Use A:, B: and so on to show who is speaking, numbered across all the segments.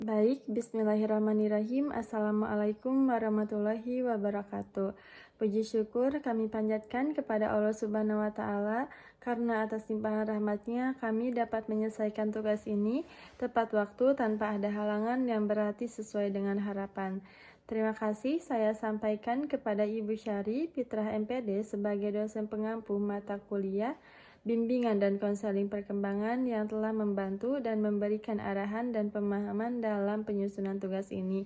A: Baik, bismillahirrahmanirrahim. Assalamualaikum warahmatullahi wabarakatuh. Puji syukur kami panjatkan kepada Allah Subhanahu wa Ta'ala, karena atas limpahan rahmatnya kami dapat menyelesaikan tugas ini tepat waktu tanpa ada halangan yang berarti sesuai dengan harapan. Terima kasih saya sampaikan kepada Ibu Syari Fitrah MPD sebagai dosen pengampu mata kuliah bimbingan dan konseling perkembangan yang telah membantu dan memberikan arahan dan pemahaman dalam penyusunan tugas ini.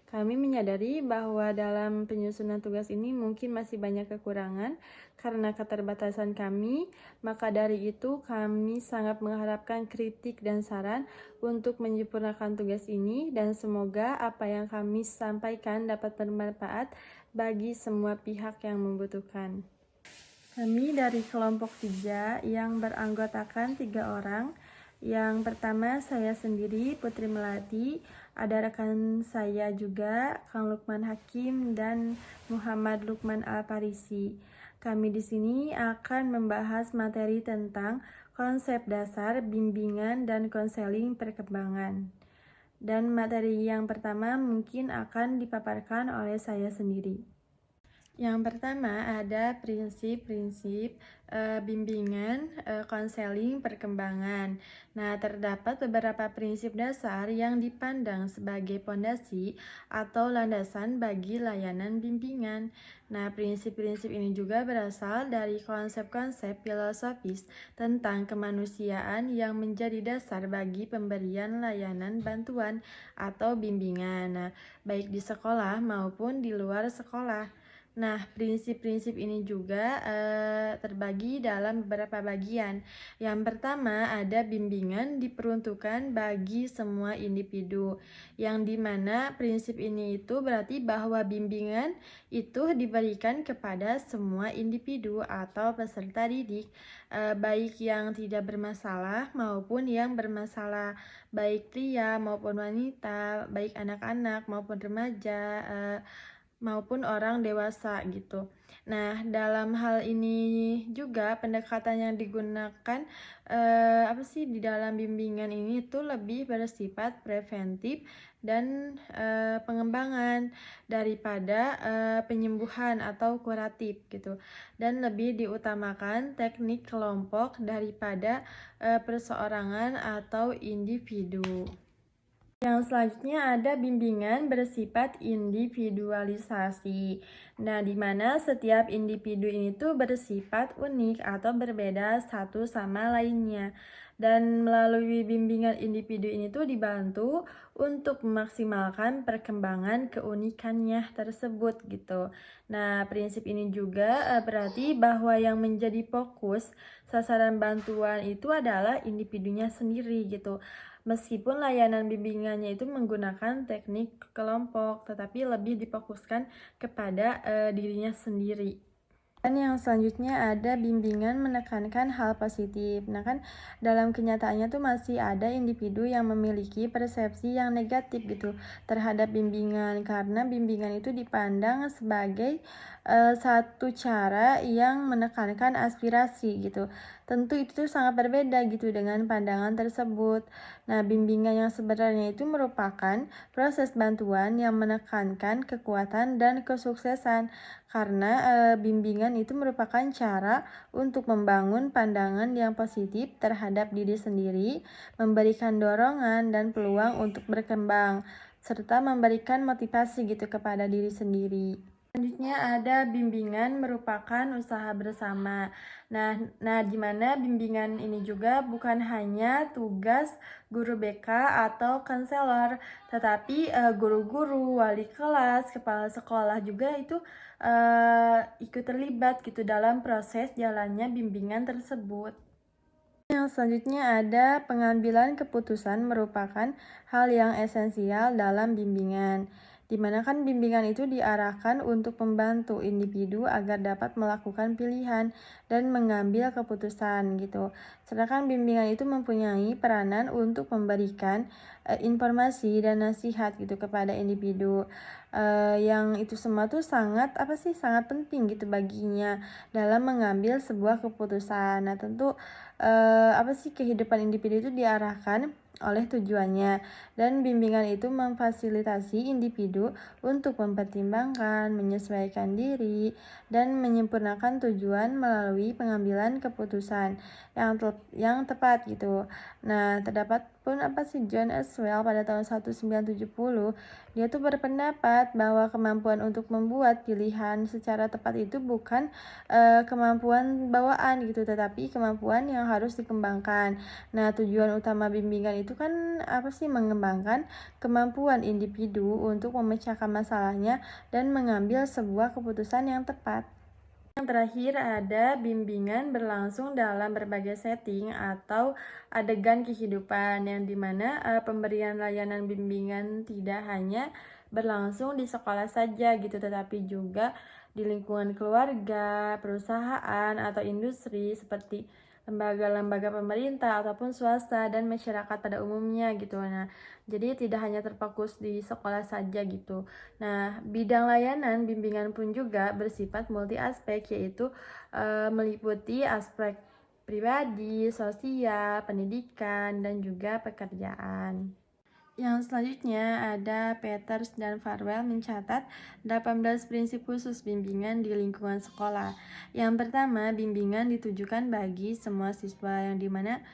A: Kami menyadari bahwa dalam penyusunan tugas ini mungkin masih banyak kekurangan karena keterbatasan kami, maka dari itu kami sangat mengharapkan kritik dan saran untuk menyempurnakan tugas ini, dan semoga apa yang kami sampaikan dapat bermanfaat bagi semua pihak yang membutuhkan. Kami dari kelompok 3 yang beranggotakan 3 orang. Yang pertama saya sendiri, Putri Melati, ada rekan saya juga, Kang Lukman Hakim dan Muhammad Lukman Al-Farisi. Kami di sini akan membahas materi tentang konsep dasar bimbingan dan konseling perkembangan. Dan materi yang pertama mungkin akan dipaparkan oleh saya sendiri. Yang pertama ada prinsip-prinsip bimbingan konseling perkembangan. Nah, terdapat beberapa prinsip dasar yang dipandang sebagai pondasi atau landasan bagi layanan bimbingan. Nah, prinsip-prinsip ini juga berasal dari konsep-konsep filosofis tentang kemanusiaan yang menjadi dasar bagi pemberian layanan bantuan atau bimbingan. Nah, baik di sekolah maupun di luar sekolah. Nah, prinsip-prinsip ini juga terbagi dalam beberapa bagian. Yang pertama, ada bimbingan diperuntukkan bagi semua individu, yang dimana prinsip ini itu berarti bahwa bimbingan itu diberikan kepada semua individu atau peserta didik, baik yang tidak bermasalah maupun yang bermasalah, baik pria maupun wanita, baik anak-anak maupun remaja, maupun orang dewasa gitu. Nah, dalam hal ini juga pendekatan yang digunakan di dalam bimbingan ini tuh lebih bersifat preventif dan pengembangan daripada penyembuhan atau kuratif gitu. Dan lebih diutamakan teknik kelompok daripada perseorangan atau individu. Yang selanjutnya ada bimbingan bersifat individualisasi. Nah, di mana setiap individu ini tuh bersifat unik atau berbeda satu sama lainnya. Dan melalui bimbingan individu ini tuh dibantu untuk memaksimalkan perkembangan keunikannya tersebut gitu. Nah, prinsip ini juga berarti bahwa yang menjadi fokus sasaran bantuan itu adalah individunya sendiri gitu. Meskipun layanan bimbingannya itu menggunakan teknik kelompok, tetapi lebih difokuskan kepada dirinya sendiri. Dan yang selanjutnya ada bimbingan menekankan hal positif. Nah kan dalam kenyataannya tuh masih ada individu yang memiliki persepsi yang negatif gitu terhadap bimbingan, karena bimbingan itu dipandang sebagai satu cara yang menekankan aspirasi gitu. Tentu itu tuh sangat berbeda gitu dengan pandangan tersebut. Nah, bimbingan yang sebenarnya itu merupakan proses bantuan yang menekankan kekuatan dan kesuksesan, karena bimbingan itu merupakan cara untuk membangun pandangan yang positif terhadap diri sendiri, memberikan dorongan dan peluang untuk berkembang, serta memberikan motivasi gitu kepada diri sendiri. Selanjutnya ada bimbingan merupakan usaha bersama. Nah, di mana bimbingan ini juga bukan hanya tugas guru BK atau konselor, tetapi guru-guru, wali kelas, kepala sekolah juga itu ikut terlibat gitu dalam proses jalannya bimbingan tersebut. Yang selanjutnya ada pengambilan keputusan merupakan hal yang esensial dalam bimbingan, di mana kan bimbingan itu diarahkan untuk membantu individu agar dapat melakukan pilihan dan mengambil keputusan gitu. Sedangkan bimbingan itu mempunyai peranan untuk memberikan informasi dan nasihat gitu kepada individu, yang itu semua tuh sangat penting gitu baginya dalam mengambil sebuah keputusan. Nah, tentu kehidupan individu itu diarahkan oleh tujuannya, dan bimbingan itu memfasilitasi individu untuk mempertimbangkan, menyesuaikan diri, dan menyempurnakan tujuan melalui pengambilan keputusan yang tepat gitu. Nah, terdapat pun John Aswell pada tahun 1970, dia tuh berpendapat bahwa kemampuan untuk membuat pilihan secara tepat itu bukan kemampuan bawaan gitu, tetapi kemampuan yang harus dikembangkan. Nah, tujuan utama bimbingan itu kan mengembangkan kemampuan individu untuk memecahkan masalahnya dan mengambil sebuah keputusan yang tepat. Yang terakhir ada bimbingan berlangsung dalam berbagai setting atau adegan kehidupan, yang dimana pemberian layanan bimbingan tidak hanya berlangsung di sekolah saja gitu, tetapi juga di lingkungan keluarga, perusahaan, atau industri seperti lembaga-lembaga pemerintah ataupun swasta dan masyarakat pada umumnya gitu. Nah, jadi tidak hanya terfokus di sekolah saja gitu. Nah, bidang layanan bimbingan pun juga bersifat multi aspek, yaitu meliputi aspek pribadi, sosial, pendidikan, dan juga pekerjaan. Yang selanjutnya ada Peters dan Farwell mencatat 18 prinsip khusus bimbingan di lingkungan sekolah. Yang pertama, bimbingan ditujukan bagi semua siswa, yang dimana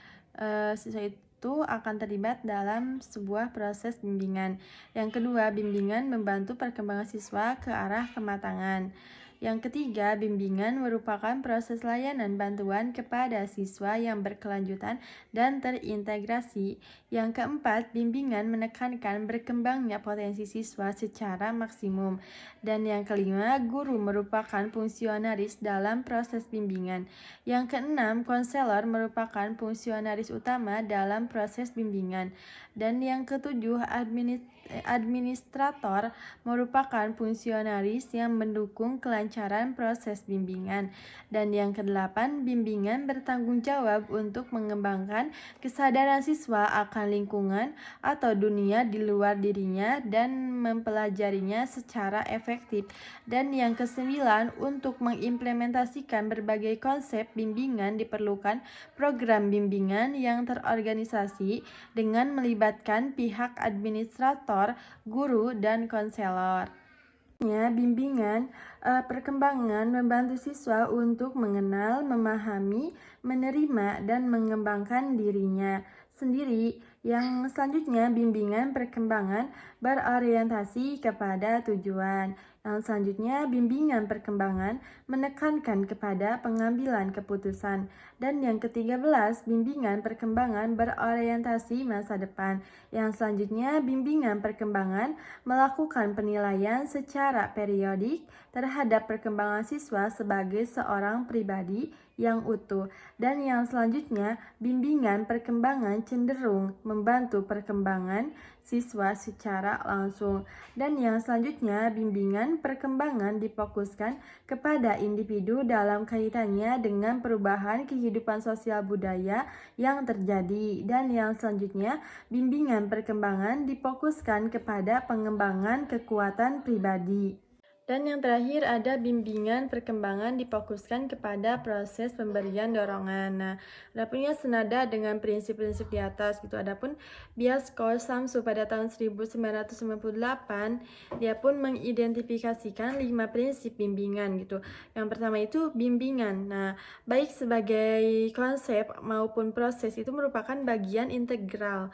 A: siswa itu akan terlibat dalam sebuah proses bimbingan. Yang kedua, bimbingan membantu perkembangan siswa ke arah kematangan. Yang ketiga, bimbingan merupakan proses layanan bantuan kepada siswa yang berkelanjutan dan terintegrasi. Yang keempat, bimbingan menekankan berkembangnya potensi siswa secara maksimum. Dan yang kelima, guru merupakan fungsionaris dalam proses bimbingan. Yang keenam, konselor merupakan fungsionaris utama dalam proses bimbingan. Dan yang ketujuh, administrator merupakan fungsionaris yang mendukung kelancaran proses bimbingan. Dan yang kedelapan, bimbingan bertanggung jawab untuk mengembangkan kesadaran siswa akan lingkungan atau dunia di luar dirinya dan mempelajarinya secara efektif. Dan yang kesembilan, untuk mengimplementasikan berbagai konsep bimbingan diperlukan program bimbingan yang terorganisasi dengan melibatkan pihak administrator, guru, dan konselor. Bimbingan perkembangan membantu siswa untuk mengenal, memahami, menerima, dan mengembangkan dirinya sendiri. Yang selanjutnya, bimbingan perkembangan berorientasi kepada tujuan. Yang selanjutnya, bimbingan perkembangan menekankan kepada pengambilan keputusan. Dan yang ke-13, bimbingan perkembangan berorientasi masa depan. Yang selanjutnya, bimbingan perkembangan melakukan penilaian secara periodik terhadap perkembangan siswa sebagai seorang pribadi yang utuh. Dan yang selanjutnya, bimbingan perkembangan cenderung membantu perkembangan siswa secara langsung. Dan yang selanjutnya, bimbingan perkembangan difokuskan kepada individu dalam kaitannya dengan perubahan kehidupan sosial budaya yang terjadi. Dan yang selanjutnya, bimbingan perkembangan difokuskan kepada pengembangan kekuatan pribadi. Dan yang terakhir ada bimbingan perkembangan difokuskan kepada proses pemberian dorongan. Nah, adapun senada dengan prinsip-prinsip di atas gitu. Adapun Biaskor Samsu pada tahun 1998, dia pun mengidentifikasikan 5 prinsip bimbingan gitu. Yang pertama itu bimbingan. Nah, baik sebagai konsep maupun proses itu merupakan bagian integral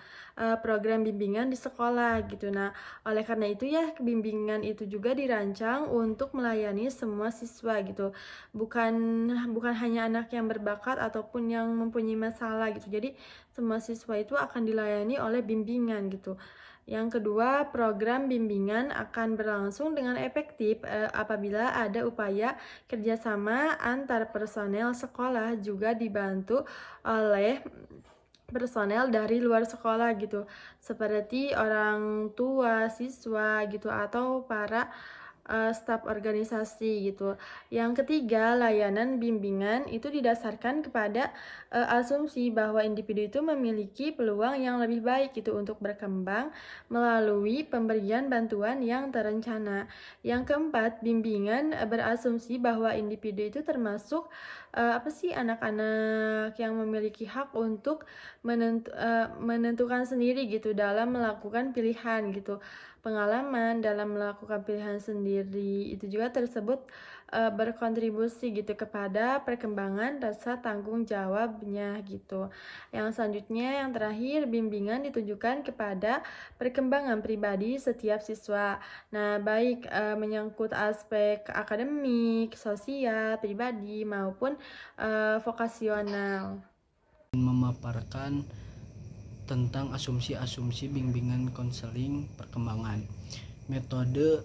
A: program bimbingan di sekolah gitu. Nah, oleh karena itu bimbingan itu juga dirancang untuk melayani semua siswa gitu. Bukan hanya anak yang berbakat ataupun yang mempunyai masalah gitu. Jadi semua siswa itu akan dilayani oleh bimbingan gitu. Yang kedua, program bimbingan akan berlangsung dengan efektif apabila ada upaya kerjasama antar personel sekolah, juga dibantu oleh personel dari luar sekolah gitu, seperti orang tua siswa gitu, atau para staf organisasi gitu. Yang ketiga, layanan bimbingan itu didasarkan kepada asumsi bahwa individu itu memiliki peluang yang lebih baik gitu untuk berkembang melalui pemberian bantuan yang terencana. Yang keempat, bimbingan berasumsi bahwa individu itu termasuk anak-anak yang memiliki hak untuk menentukan sendiri gitu dalam melakukan pilihan gitu. Pengalaman dalam melakukan pilihan sendiri itu juga tersebut berkontribusi gitu kepada perkembangan rasa tanggung jawabnya gitu. Yang selanjutnya, yang terakhir, bimbingan ditujukan kepada perkembangan pribadi setiap siswa. Nah, baik menyangkut aspek akademik, sosial, pribadi maupun vokasional.
B: Memaparkan tentang asumsi-asumsi bimbingan konseling perkembangan. Metode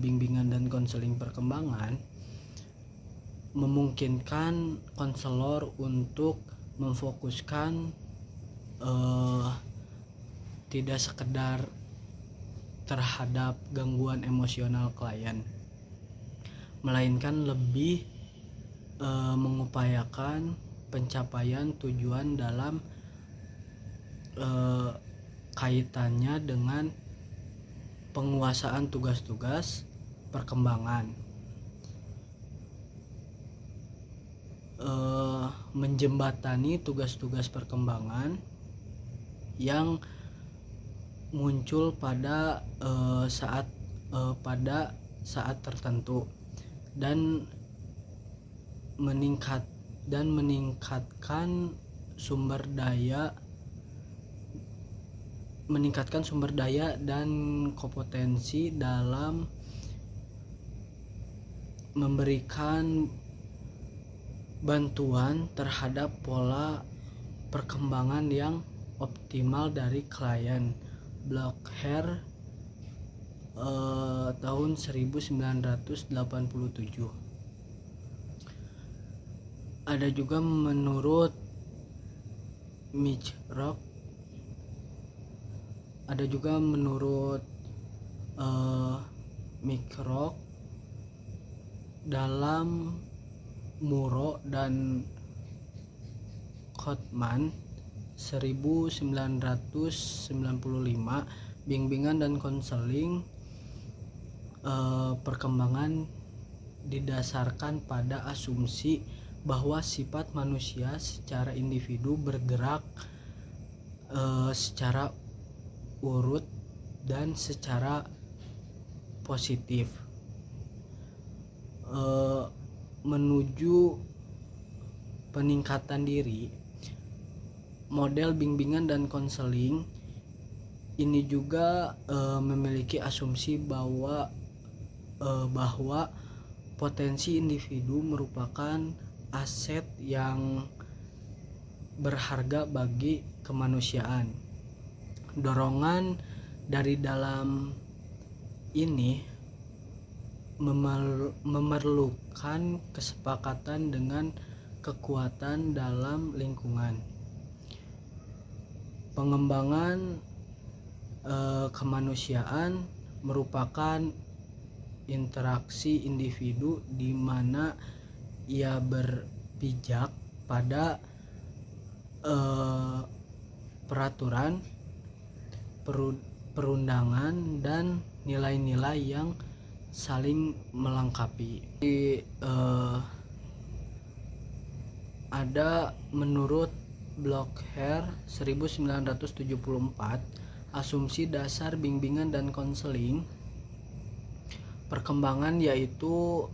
B: bimbingan dan konseling perkembangan memungkinkan konselor untuk memfokuskan tidak sekedar terhadap gangguan emosional klien, melainkan lebih mengupayakan pencapaian tujuan dalam kaitannya dengan penguasaan tugas-tugas perkembangan, menjembatani tugas-tugas perkembangan yang muncul pada saat tertentu dan meningkatkan sumber daya dan kompetensi dalam memberikan bantuan terhadap pola perkembangan yang optimal dari klien. Blockhair tahun 1987. Ada juga menurut Michrock, Michrock dalam Muro dan Kotman 1995, bimbingan dan konseling perkembangan didasarkan pada asumsi bahwa sifat manusia secara individu bergerak secara urut dan secara positif menuju peningkatan diri. Model bimbingan dan konseling ini juga memiliki asumsi bahwa potensi individu merupakan aset yang berharga bagi kemanusiaan. Dorongan dari dalam ini memerlukan kesepakatan dengan kekuatan dalam lingkungan. Pengembangan kemanusiaan merupakan interaksi individu di mana ia berpijak pada peraturan, perundangan, dan nilai-nilai yang saling melengkapi. Ada menurut Blockhair 1974, asumsi dasar bimbingan dan konseling perkembangan yaitu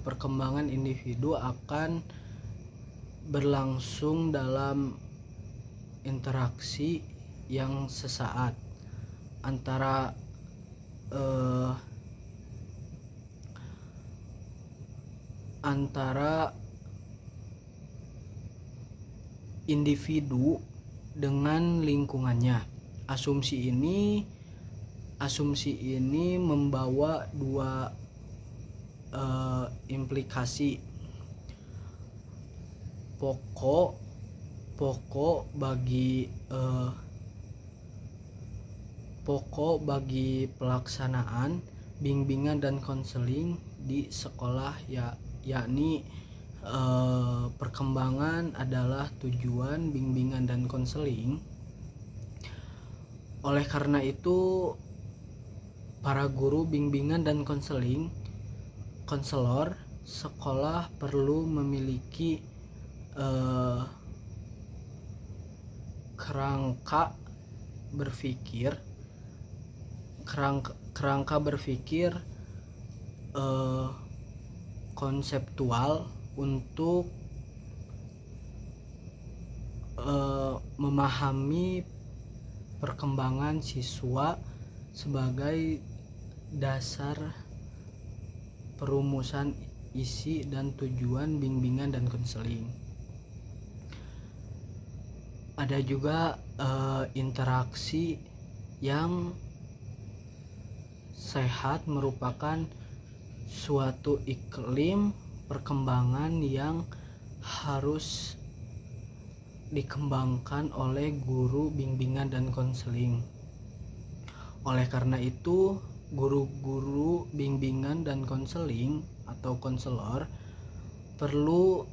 B: perkembangan individu akan berlangsung dalam interaksi yang sesaat antara individu dengan lingkungannya. Asumsi ini membawa dua implikasi pokok bagi pelaksanaan bimbingan dan konseling di sekolah, yakni perkembangan adalah tujuan bimbingan dan konseling. Oleh karena itu, para guru bimbingan dan konselor sekolah perlu memiliki kerangka berpikir konseptual untuk memahami perkembangan siswa sebagai dasar perumusan isi dan tujuan bimbingan dan konseling. Ada juga interaksi yang sehat merupakan suatu iklim perkembangan yang harus dikembangkan oleh guru bimbingan dan konseling. Oleh karena itu, guru-guru bimbingan dan konseling atau konselor perlu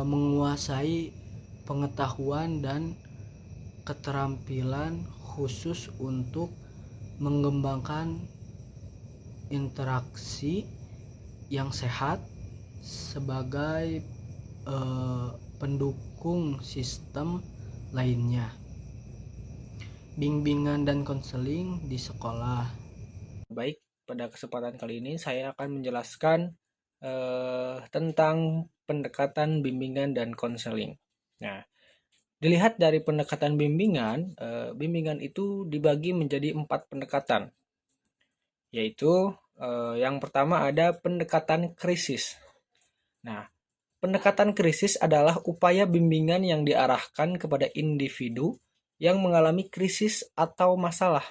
B: menguasai pengetahuan dan keterampilan khusus untuk mengembangkan interaksi yang sehat sebagai pendukung sistem lainnya. Bimbingan dan konseling di sekolah.
C: Baik, pada kesempatan kali ini saya akan menjelaskan tentang pendekatan bimbingan dan konseling. Nah, dilihat dari pendekatan bimbingan, bimbingan itu dibagi menjadi 4 pendekatan, yaitu yang pertama ada pendekatan krisis. Nah, pendekatan krisis adalah upaya bimbingan yang diarahkan kepada individu yang mengalami krisis atau masalah.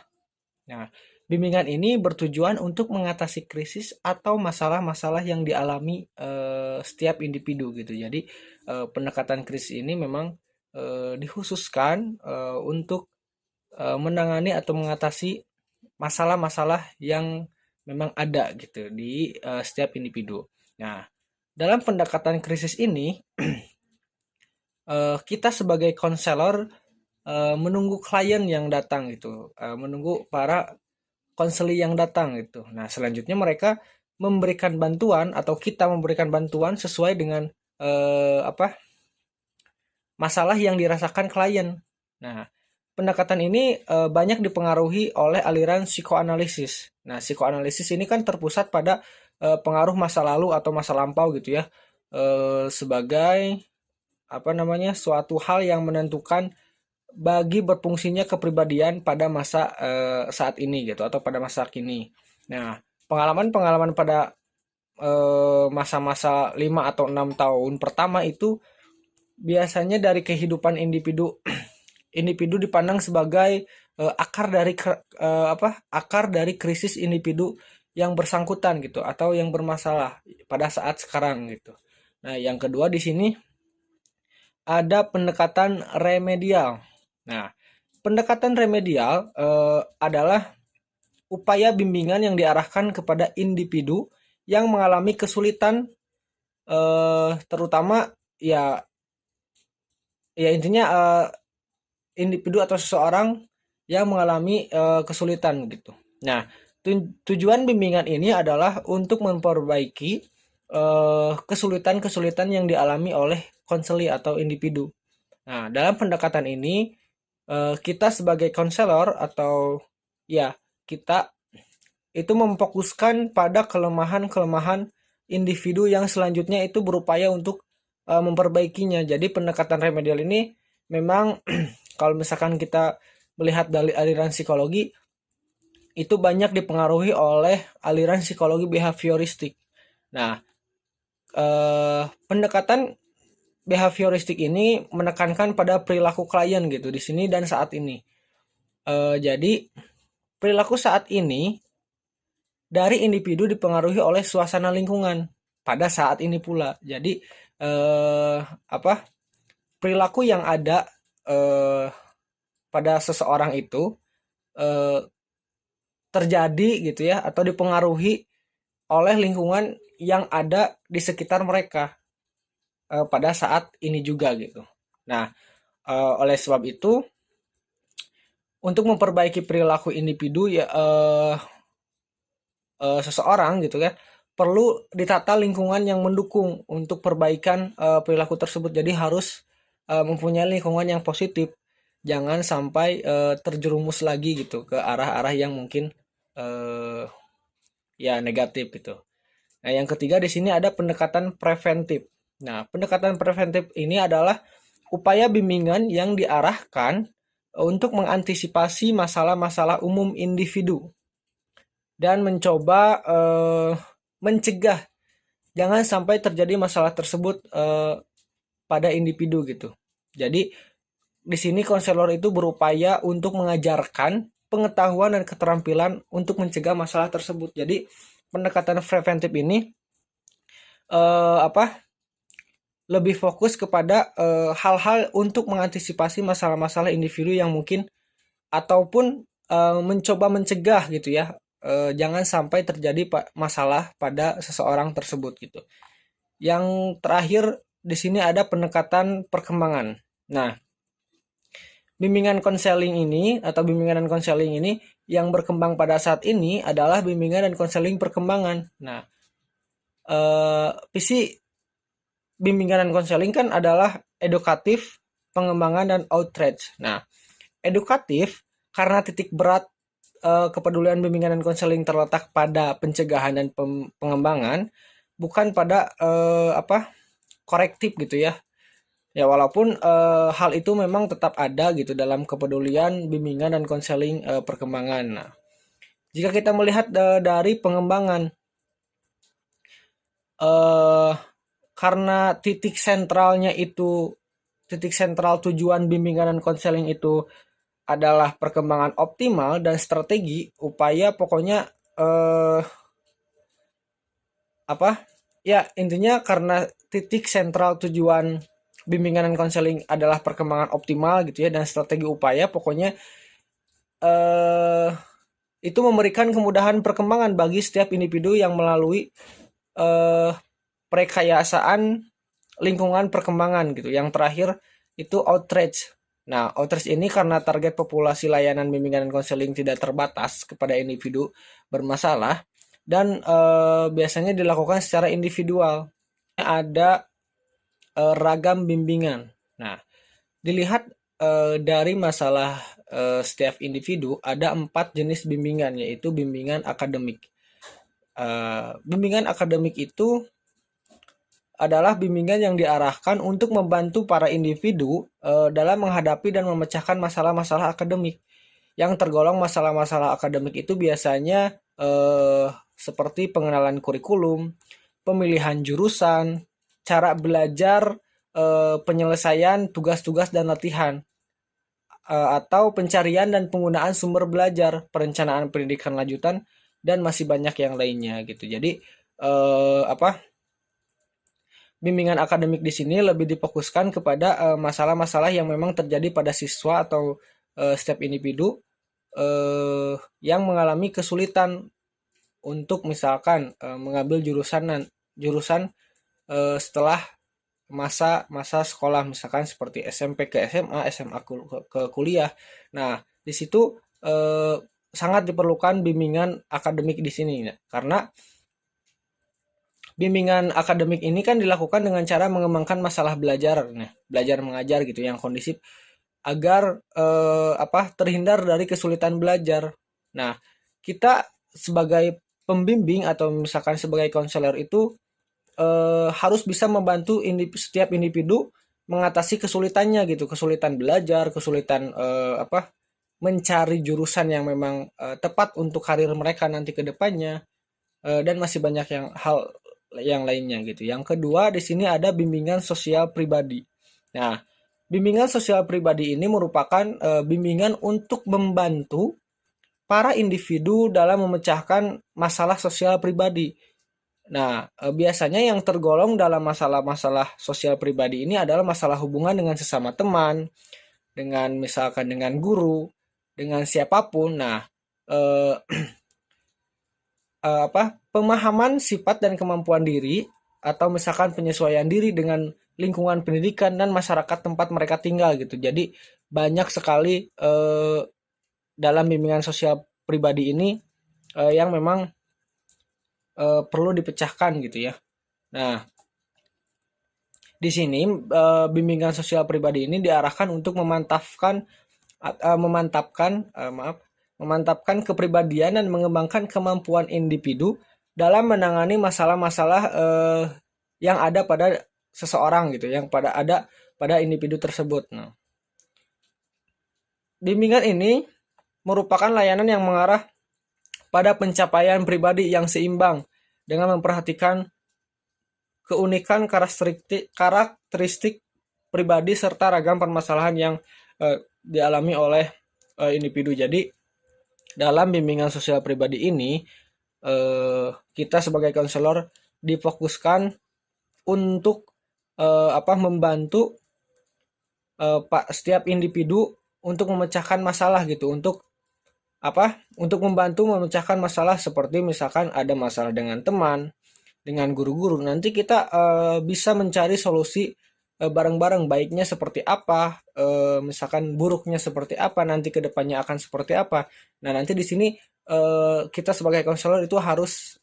C: Nah, bimbingan ini bertujuan untuk mengatasi krisis atau masalah-masalah yang dialami setiap individu gitu. Jadi pendekatan krisis ini memang dikhususkan untuk menangani atau mengatasi masalah-masalah yang memang ada gitu di setiap individu. Nah, dalam pendekatan krisis ini kita sebagai konselor menunggu klien yang datang gitu, menunggu para konseli yang datang gitu. Nah, selanjutnya mereka memberikan bantuan atau kita memberikan bantuan sesuai dengan masalah yang dirasakan klien. Nah, pendekatan ini banyak dipengaruhi oleh aliran psikoanalisis. Nah, psikoanalisis ini kan terpusat pada pengaruh masa lalu atau masa lampau gitu ya, sebagai suatu hal yang menentukan bagi berfungsinya kepribadian pada masa saat ini gitu atau pada masa kini. Nah, pengalaman-pengalaman pada masa-masa 5 atau 6 tahun pertama itu biasanya dari kehidupan individu individu dipandang sebagai akar dari krisis individu yang bersangkutan gitu atau yang bermasalah pada saat sekarang gitu. Nah, yang kedua di sini ada pendekatan remedial. Nah, pendekatan remedial adalah upaya bimbingan yang diarahkan kepada individu yang mengalami kesulitan, terutama ya intinya individu atau seseorang yang mengalami kesulitan gitu. Nah, tujuan bimbingan ini adalah untuk memperbaiki kesulitan-kesulitan yang dialami oleh konseli atau individu. Nah, dalam pendekatan ini kita sebagai konselor atau ya kita itu memfokuskan pada kelemahan-kelemahan individu yang selanjutnya itu berupaya untuk memperbaikinya. Jadi pendekatan remedial ini memang kalau misalkan kita melihat dari aliran psikologi itu banyak dipengaruhi oleh aliran psikologi behavioristik. Nah, pendekatan behavioristik ini menekankan pada perilaku klien gitu di sini dan saat ini. Jadi perilaku saat ini dari individu dipengaruhi oleh suasana lingkungan pada saat ini pula. Jadi perilaku yang ada pada seseorang itu terjadi gitu ya, atau dipengaruhi oleh lingkungan yang ada di sekitar mereka pada saat ini juga gitu. Nah, oleh sebab itu untuk memperbaiki perilaku individu ya seseorang gitu kan, perlu ditata lingkungan yang mendukung untuk perbaikan perilaku tersebut. Jadi harus mempunyai lingkungan yang positif. Jangan sampai terjerumus lagi gitu ke arah-arah yang mungkin eh, ya negatif gitu. Nah, yang ketiga di sini ada pendekatan preventif. Nah, pendekatan preventif ini adalah upaya bimbingan yang diarahkan untuk mengantisipasi masalah-masalah umum individu dan mencoba mencegah jangan sampai terjadi masalah tersebut pada individu gitu. Jadi di sini konselor itu berupaya untuk mengajarkan pengetahuan dan keterampilan untuk mencegah masalah tersebut. Jadi pendekatan preventif ini lebih fokus kepada hal-hal untuk mengantisipasi masalah-masalah individu yang mungkin ataupun mencoba mencegah gitu ya. Jangan sampai terjadi masalah pada seseorang tersebut gitu. Yang terakhir di sini ada pendekatan perkembangan. Nah, bimbingan konseling ini atau bimbingan dan konseling ini yang berkembang pada saat ini adalah bimbingan dan konseling perkembangan. Nah, visi bimbingan dan konseling kan adalah edukatif, pengembangan, dan outreach. Nah, edukatif karena titik berat kepedulian bimbingan dan konseling terletak pada pencegahan dan pengembangan, bukan pada korektif gitu ya. Ya walaupun hal itu memang tetap ada gitu dalam kepedulian bimbingan dan konseling perkembangan. Nah, jika kita melihat dari pengembangan, karena titik sentral tujuan bimbingan dan konseling itu adalah perkembangan optimal dan strategi upaya pokoknya intinya karena titik sentral tujuan bimbingan dan konseling adalah perkembangan optimal gitu ya dan strategi upaya pokoknya itu memberikan kemudahan perkembangan bagi setiap individu yang melalui perekayasaan lingkungan perkembangan gitu. Yang terakhir itu outreach. Nah, outreach ini karena target populasi layanan bimbingan dan konseling tidak terbatas kepada individu bermasalah dan biasanya dilakukan secara individual. Ada ragam bimbingan. Nah, dilihat dari masalah setiap individu ada 4 jenis bimbingan, yaitu bimbingan akademik. Bimbingan akademik itu adalah bimbingan yang diarahkan untuk membantu para individu dalam menghadapi dan memecahkan masalah-masalah akademik. Yang tergolong masalah-masalah akademik itu biasanya seperti pengenalan kurikulum, pemilihan jurusan, cara belajar, penyelesaian tugas-tugas dan latihan, atau pencarian dan penggunaan sumber belajar, perencanaan pendidikan lanjutan, dan masih banyak yang lainnya gitu. Jadi bimbingan akademik di sini lebih difokuskan kepada masalah-masalah yang memang terjadi pada siswa atau setiap individu yang mengalami kesulitan untuk misalkan mengambil jurusan setelah masa sekolah, misalkan seperti SMP ke SMA, SMA ke kuliah. Nah, di situ sangat diperlukan bimbingan akademik di sini ya. Karena bimbingan akademik ini kan dilakukan dengan cara mengembangkan masalah belajar, belajar mengajar gitu yang kondisif agar terhindar dari kesulitan belajar. Nah, kita sebagai pembimbing atau misalkan sebagai konselor itu harus bisa membantu setiap individu mengatasi kesulitannya gitu, kesulitan belajar, kesulitan mencari jurusan yang memang tepat untuk karir mereka nanti ke depannya, dan masih banyak hal yang lainnya gitu. Yang kedua di sini ada bimbingan sosial pribadi. Nah, bimbingan sosial pribadi ini merupakan bimbingan untuk membantu para individu dalam memecahkan masalah sosial pribadi. Nah, biasanya yang tergolong dalam masalah-masalah sosial pribadi ini adalah masalah hubungan dengan sesama teman, dengan misalkan dengan guru, dengan siapapun. Nah, pemahaman sifat dan kemampuan diri atau misalkan penyesuaian diri dengan lingkungan pendidikan dan masyarakat tempat mereka tinggal gitu. Jadi banyak sekali dalam bimbingan sosial pribadi ini yang memang perlu dipecahkan gitu ya. Nah, di sini bimbingan sosial pribadi ini diarahkan untuk memantapkan kepribadian dan mengembangkan kemampuan individu dalam menangani masalah-masalah yang ada pada seseorang gitu, yang ada pada individu tersebut. Nah, bimbingan ini merupakan layanan yang mengarah pada pencapaian pribadi yang seimbang dengan memperhatikan keunikan karakteristik pribadi serta ragam permasalahan yang dialami oleh individu. Jadi dalam bimbingan sosial pribadi ini kita sebagai konselor difokuskan untuk membantu setiap individu untuk memecahkan masalah gitu, untuk membantu memecahkan masalah seperti misalkan ada masalah dengan teman, dengan guru-guru. Nanti kita bisa mencari solusi bareng-bareng, baiknya seperti apa, misalkan buruknya seperti apa, nanti kedepannya akan seperti apa. Nah, nanti di sini kita sebagai konselor itu harus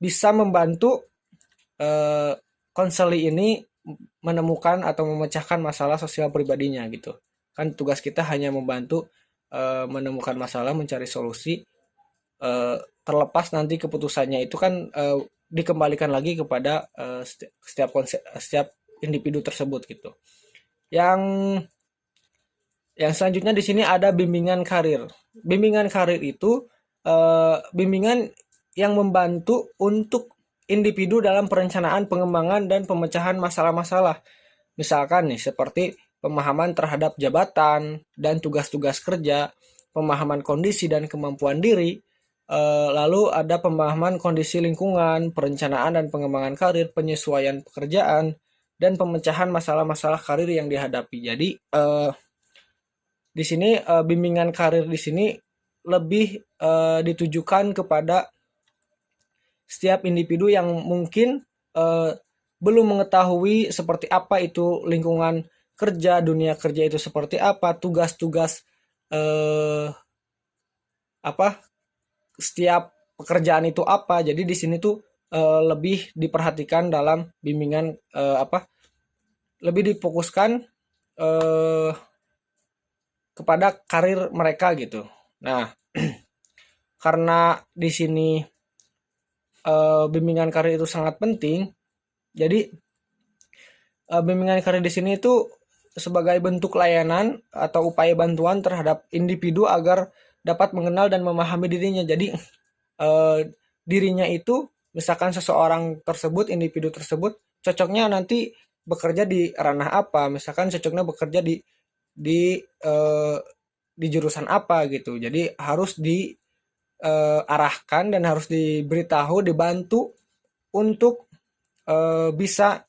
C: bisa membantu konseli ini menemukan atau memecahkan masalah sosial pribadinya gitu. Kan tugas kita hanya membantu menemukan masalah, mencari solusi. Terlepas nanti keputusannya itu kan dikembalikan lagi kepada setiap individu tersebut gitu. Yang selanjutnya di sini ada bimbingan karir. Bimbingan karir itu bimbingan yang membantu untuk individu dalam perencanaan, pengembangan, dan pemecahan masalah-masalah. Misalkan nih seperti pemahaman terhadap jabatan dan tugas-tugas kerja, pemahaman kondisi dan kemampuan diri, lalu ada pemahaman kondisi lingkungan, perencanaan dan pengembangan karir, penyesuaian pekerjaan, dan pemecahan masalah-masalah karir yang dihadapi. Jadi di sini bimbingan karir di sini lebih ditujukan kepada setiap individu yang mungkin belum mengetahui seperti apa itu lingkungan kerja, dunia kerja itu seperti apa, tugas-tugas setiap pekerjaan itu apa. Jadi di sini tuh lebih diperhatikan dalam bimbingan lebih difokuskan kepada karir mereka gitu. Nah, karena di sini bimbingan karir itu sangat penting, jadi bimbingan karir di sini itu sebagai bentuk layanan atau upaya bantuan terhadap individu agar dapat mengenal dan memahami dirinya. Jadi dirinya itu, misalkan seseorang tersebut, individu tersebut cocoknya nanti bekerja di ranah apa, misalkan cocoknya bekerja di jurusan apa gitu. Jadi harus diarahkan dan harus diberitahu, dibantu untuk bisa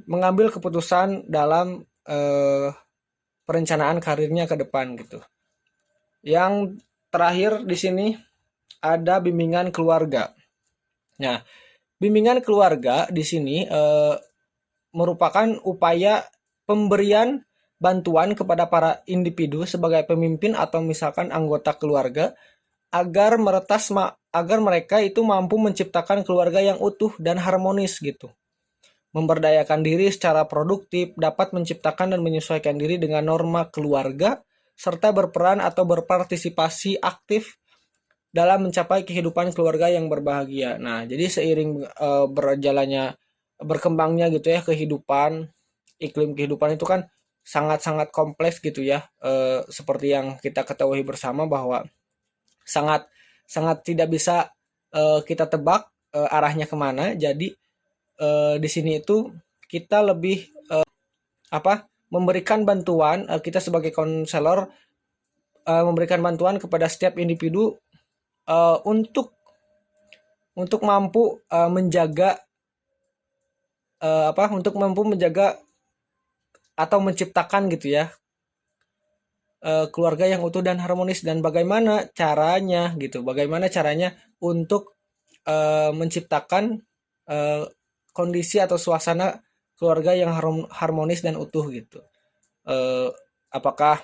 C: mengambil keputusan dalam perencanaan karirnya ke depan gitu. Yang terakhir di sini ada bimbingan keluarga. Nah, bimbingan keluarga di sini merupakan upaya pemberian bantuan kepada para individu sebagai pemimpin atau misalkan anggota keluarga agar mereka itu mampu menciptakan keluarga yang utuh dan harmonis gitu. Memberdayakan diri secara produktif, dapat menciptakan dan menyesuaikan diri dengan norma keluarga, serta berperan atau berpartisipasi aktif dalam mencapai kehidupan keluarga yang berbahagia. Nah, jadi seiring berkembangnya gitu ya kehidupan, iklim kehidupan itu kan sangat-sangat kompleks gitu ya. Seperti yang kita ketahui bersama bahwa sangat tidak bisa kita tebak arahnya kemana. Jadi di sini itu kita lebih memberikan bantuan, kita sebagai konselor memberikan bantuan kepada setiap individu untuk mampu menjaga atau menciptakan gitu ya keluarga yang utuh dan harmonis, dan bagaimana caranya gitu, bagaimana caranya untuk menciptakan kondisi atau suasana keluarga yang harmonis dan utuh gitu. Apakah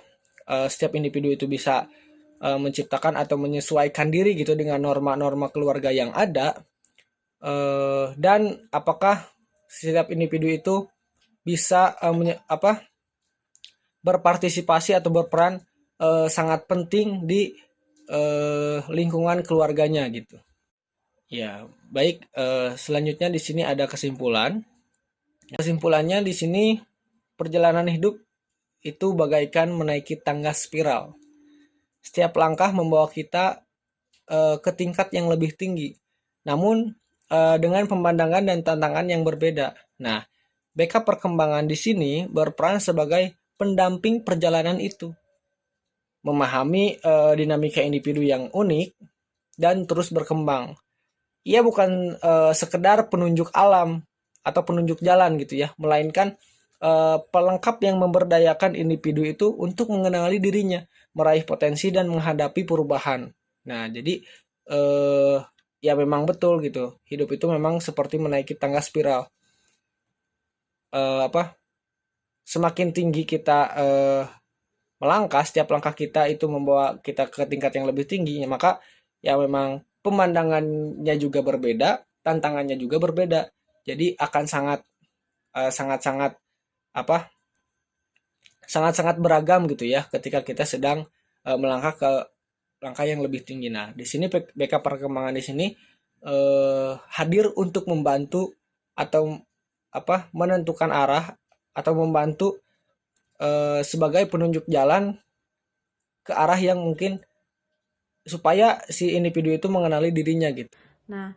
C: setiap individu itu bisa menciptakan atau menyesuaikan diri gitu dengan norma-norma keluarga yang ada, dan apakah setiap individu itu bisa berpartisipasi atau berperan sangat penting di lingkungan keluarganya gitu. Ya, baik. Selanjutnya di sini ada kesimpulan. Kesimpulannya di sini, perjalanan hidup itu bagaikan menaiki tangga spiral. Setiap langkah membawa kita ke tingkat yang lebih tinggi, namun dengan pemandangan dan tantangan yang berbeda. Nah, BK Perkembangan di sini berperan sebagai pendamping perjalanan itu, memahami dinamika individu yang unik dan terus berkembang. Ia bukan sekedar penunjuk alam atau penunjuk jalan gitu ya, melainkan pelengkap yang memberdayakan individu itu untuk mengenali dirinya, meraih potensi dan menghadapi perubahan. Nah, jadi ya memang betul gitu. Hidup itu memang seperti menaiki tangga spiral. Semakin tinggi kita melangkah, setiap langkah kita itu membawa kita ke tingkat yang lebih tinggi, maka ya memang pemandangannya juga berbeda, tantangannya juga berbeda. Jadi akan sangat beragam gitu ya ketika kita sedang melangkah ke langkah yang lebih tinggi. Nah, di sini BK Perkembangan di sini hadir untuk membantu atau menentukan arah atau membantu sebagai penunjuk jalan ke arah yang mungkin supaya si individu itu mengenali dirinya gitu.
A: Nah,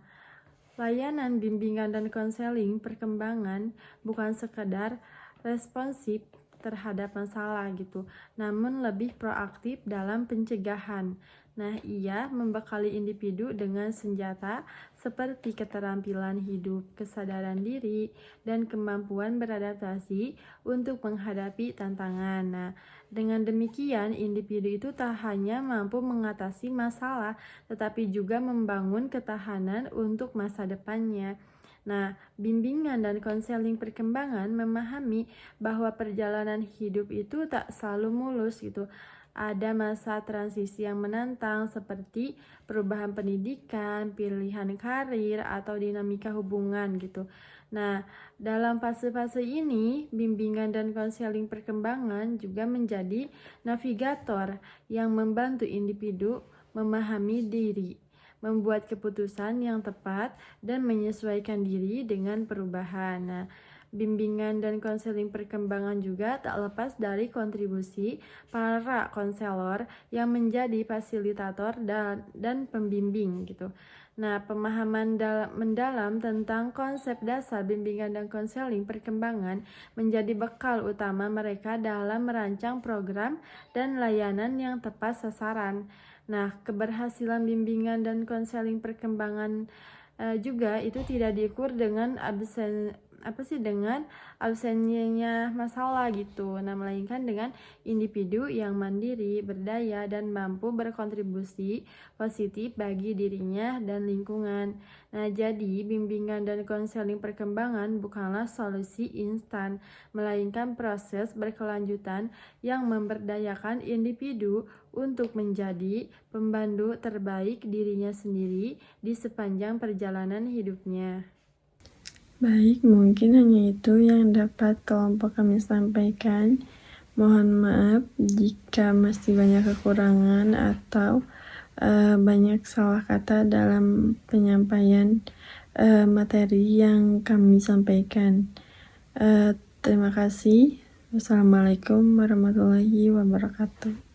A: layanan bimbingan dan konseling perkembangan bukan sekedar responsif terhadap masalah gitu, namun lebih proaktif dalam pencegahan. Nah, ia membekali individu dengan senjata seperti keterampilan hidup, kesadaran diri, dan kemampuan beradaptasi untuk menghadapi tantangan. Nah, dengan demikian, individu itu tak hanya mampu mengatasi masalah, tetapi juga membangun ketahanan untuk masa depannya. Nah, bimbingan dan konseling perkembangan memahami bahwa perjalanan hidup itu tak selalu mulus gitu. Ada masa transisi yang menantang seperti perubahan pendidikan, pilihan karir, atau dinamika hubungan gitu. Nah, dalam fase-fase ini, bimbingan dan konseling perkembangan juga menjadi navigator yang membantu individu memahami diri, membuat keputusan yang tepat, dan menyesuaikan diri dengan perubahan. Nah, bimbingan dan konseling perkembangan juga tak lepas dari kontribusi para konselor yang menjadi fasilitator dan pembimbing gitu. Nah, pemahaman mendalam tentang konsep dasar bimbingan dan konseling perkembangan menjadi bekal utama mereka dalam merancang program dan layanan yang tepat sasaran. Nah, keberhasilan bimbingan dan konseling perkembangan juga itu tidak diukur dengan absennya masalah gitu. Nah, melainkan dengan individu yang mandiri, berdaya, dan mampu berkontribusi positif bagi dirinya dan lingkungan. Nah, jadi bimbingan dan konseling perkembangan bukanlah solusi instan, melainkan proses berkelanjutan yang memberdayakan individu untuk menjadi pembantu terbaik dirinya sendiri di sepanjang perjalanan hidupnya.
D: Baik, mungkin hanya itu yang dapat kelompok kami sampaikan. Mohon maaf jika masih banyak kekurangan atau banyak salah kata dalam penyampaian materi yang kami sampaikan. Terima kasih. Wassalamualaikum warahmatullahi wabarakatuh.